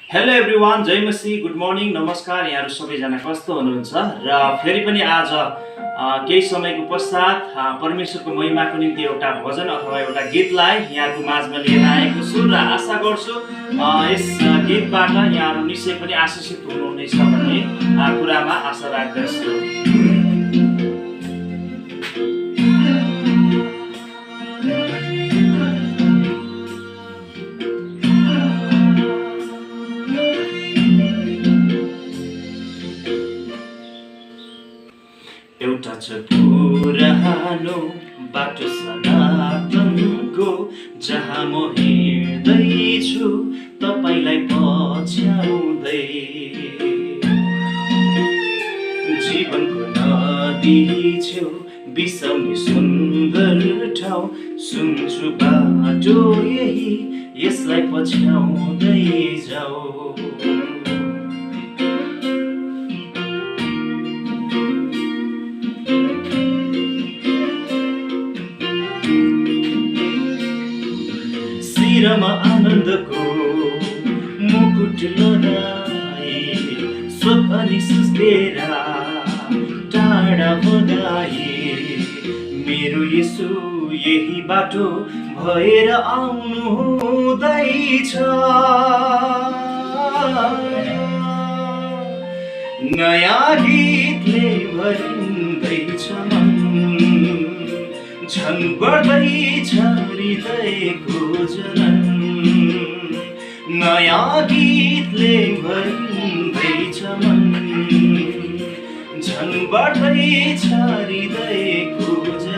Hello everyone, जय मसी, good morning, नमस्कार। यहाँहरू सबैजना कस्तो हुनुहुन्छ र फेरि पनि आज केही समयको पश्चात परमेश्वरको महिमाको निम्ति एउटा भजन अथवा एउटा गीतलाई यहाँको माझमा लिएर आएको छु र आशा गर्छु यस गीतबाट यहाँहरू निश्चय पनि आशिषित हुनुहुनेछ भन्ने कुरामा आशा राख्दछु। एउटा छ पुरानो बाटो सनातनको, जहाँ म हिँड्दैछु तपाईलाई पछ्याउँदै। जीवनको नदी छेउ बिसाउने सुन्दर ठाउँ, सुन्छु बाटो यही, यसलाई पछ्याउँदै जाऊ। शिरमा आनन्दको मुकुट लगाई, स्वप अनि सुस्तेरा टाढा बधाई। मेरो यसो यही बाटो भएर आउनु हुँदैछ। नयाँ गीतले भरिँदैछ मन, झन् बढ्दैछ हृदयको जलन। नयाँ गीतले भरिँदैछ मन, झन् बढ्दैछ हृदयको जलन।